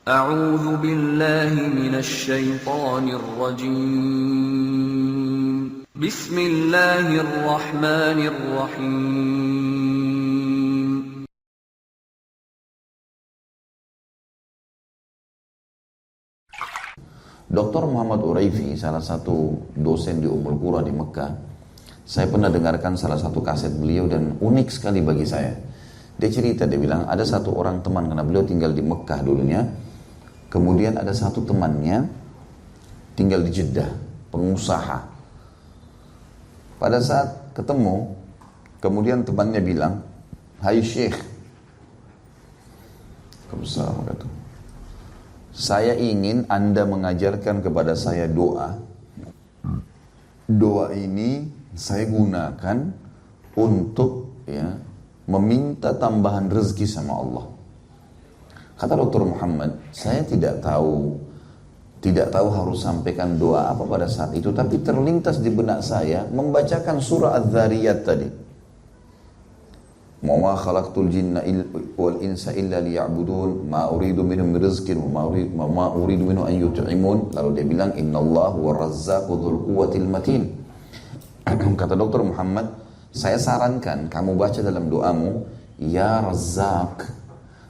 أعوذ بالله من الشيطان الرجيم بسم الله الرحمن الرحيم Dr. Muhammad Uraifi, salah satu dosen di Ummul Qura di Mekah, saya pernah dengarkan salah satu kaset beliau dan unik sekali bagi saya. Dia cerita, dia bilang ada satu orang teman, karena beliau tinggal di Mekah dulunya, kemudian ada satu temannya tinggal di Jeddah, pengusaha. Pada saat ketemu, kemudian temannya bilang, "Hai Syekh, saya ingin Anda mengajarkan kepada saya doa. Doa ini saya gunakan untuk meminta tambahan rezeki sama Allah." Kata Dr. Muhammad, saya tidak tahu harus sampaikan doa apa pada saat itu, tapi terlintas di benak saya membacakan surah Az-Zariyat tadi. "Ma khalaqtul jinna wal insa illa liya'budun ma uridu minhum rizqin wa ma uridu minhum an yut'imun." Lalu dia bilang, "Innallaha huwar razzaqu dzul quwwatil matin." Kata Dr. Muhammad, saya sarankan kamu baca dalam doamu, "Ya Razzaq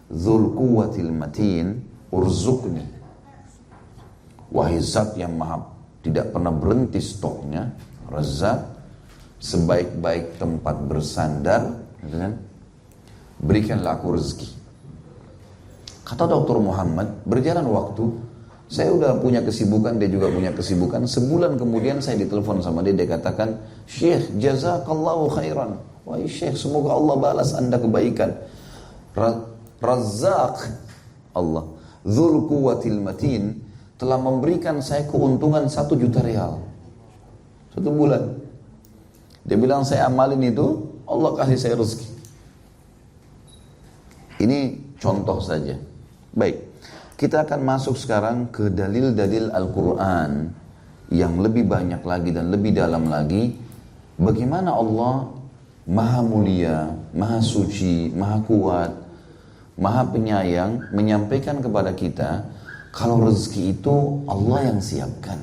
dzul quwwatil matin urzuqni." Wahai zat yang maha tidak pernah berhenti stoknya, Razzaq, sebaik-baik tempat bersandar, berikanlah aku rezeki. Kata Dr. Muhammad, berjalan waktu, saya udah punya kesibukan, dia juga punya kesibukan. Sebulan kemudian saya ditelepon sama dia, dia katakan, "Syekh, jazakallahu khairan." Wahai Syekh, semoga Allah balas Anda kebaikan. Razzaq, Allah, dzul quwwatil matin, telah memberikan saya keuntungan 1 juta rial 1 bulan. Dia bilang, saya amalin itu, Allah kasih saya rezeki. Ini contoh saja. Baik, kita akan masuk sekarang ke dalil-dalil Al-Quran yang lebih banyak lagi dan lebih dalam lagi. Bagaimana Allah maha mulia, maha suci, maha kuat, maha penyayang menyampaikan kepada kita kalau rezeki itu Allah yang siapkan.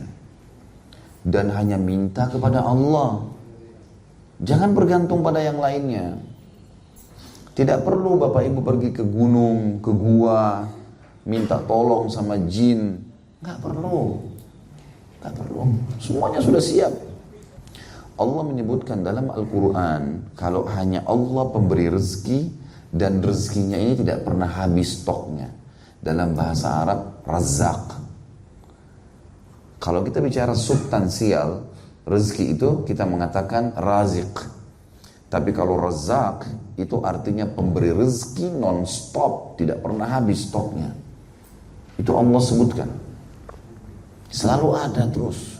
Dan hanya minta kepada Allah. Jangan bergantung pada yang lainnya. Tidak perlu Bapak Ibu pergi ke gunung, ke gua, minta tolong sama jin. Nggak perlu. Semuanya sudah siap. Allah menyebutkan dalam Al-Quran, kalau hanya Allah pemberi rezeki, dan rezekinya ini tidak pernah habis stoknya. Dalam bahasa Arab, Razzaq. Kalau kita bicara substansial, rezeki itu kita mengatakan raziq. Tapi kalau Razzaq, itu artinya pemberi rezeki non-stop, tidak pernah habis stoknya. Itu Allah sebutkan. Selalu ada terus.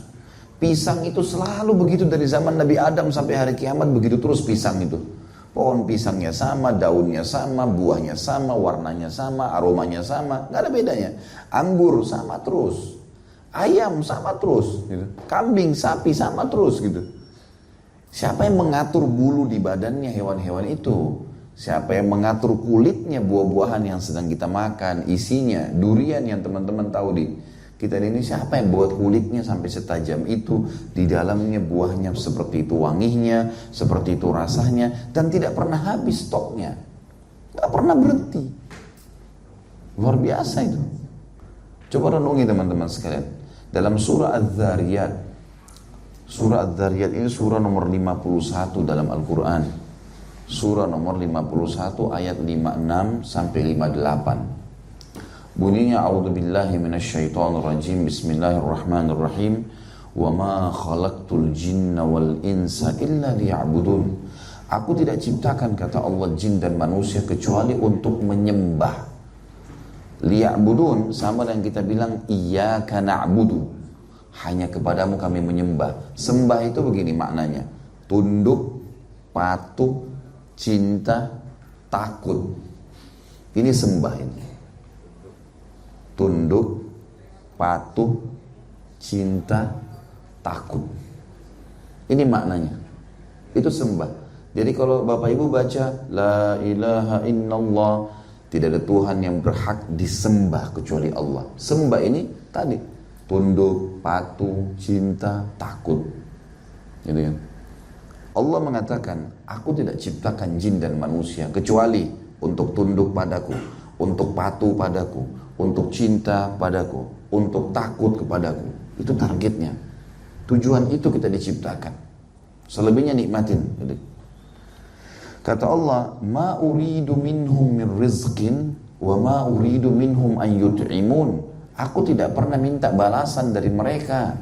Pisang itu selalu begitu dari zaman Nabi Adam sampai hari kiamat, begitu terus pisang itu. Pohon pisangnya sama, daunnya sama, buahnya sama, warnanya sama, aromanya sama, nggak ada bedanya. Anggur sama terus, ayam sama terus, gitu. Kambing, sapi sama terus gitu. Siapa yang mengatur bulu di badannya hewan-hewan itu? Siapa yang mengatur kulitnya buah-buahan yang sedang kita makan, isinya, durian yang teman-teman tahu di kita ini, siapa yang buat kulitnya sampai setajam itu, di dalamnya buahnya seperti itu wanginya, seperti itu rasanya, dan tidak pernah habis stoknya, nggak pernah berhenti. Luar biasa itu. Coba renungi teman-teman sekalian. Dalam surah Az-Zariyat, surah Az-Zariyat ini surah nomor 51 dalam Al-Quran. Surah nomor 51 ayat 56 sampai 58. Bunyinya, a'udzubillahi minasyaitonirrajim, bismillahirrahmanirrahim, wa ma khalaqtul jinna wal insa illa liya'budun. Aku tidak ciptakan, kata Allah, jin dan manusia kecuali untuk menyembah. Liya'budun sama dengan kita bilang iyyaka na'budu, hanya kepadamu kami menyembah. Sembah itu begini maknanya, tunduk, patuh, cinta, takut. Ini sembah ini. Tunduk, patuh, cinta, takut. Ini maknanya. Itu sembah. Jadi kalau Bapak Ibu baca La ilaha illallah, Tidak ada Tuhan yang berhak disembah kecuali Allah. Sembah ini tadi, tunduk, patuh, cinta, takut. Gitu kan? Allah mengatakan, aku tidak ciptakan jin dan manusia kecuali untuk tunduk padaku, untuk patuh padaku, untuk cinta padaku, untuk takut kepadaku. Itu targetnya. Tujuan itu kita diciptakan. Selebihnya nikmatin. Kata Allah, ma uridu minhum min rizqin wa ma uridu minhum an yut'imun. Aku tidak pernah minta balasan dari mereka.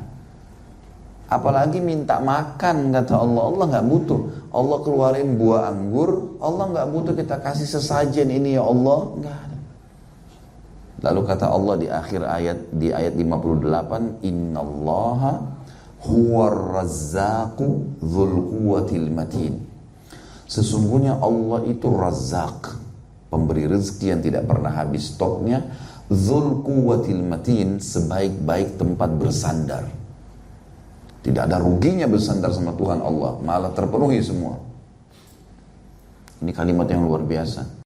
Apalagi minta makan, kata Allah. Allah nggak butuh. Allah keluarin buah anggur, Allah nggak butuh kita kasih sesajen ini ya Allah, nggak ada. Lalu kata Allah di akhir ayat, di ayat 58, innallaha huwar razzaqu dzul quwwatil matin. Sesungguhnya Allah itu Razzaq, pemberi rezeki yang tidak pernah habis stoknya, dzul quwwatil matin, sebaik-baik tempat bersandar. Tidak ada ruginya bersandar sama Tuhan Allah, malah terpenuhi semua. Ini kalimat yang luar biasa.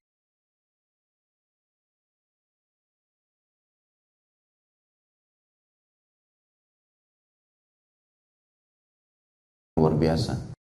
Luar biasa.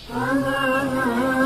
Ah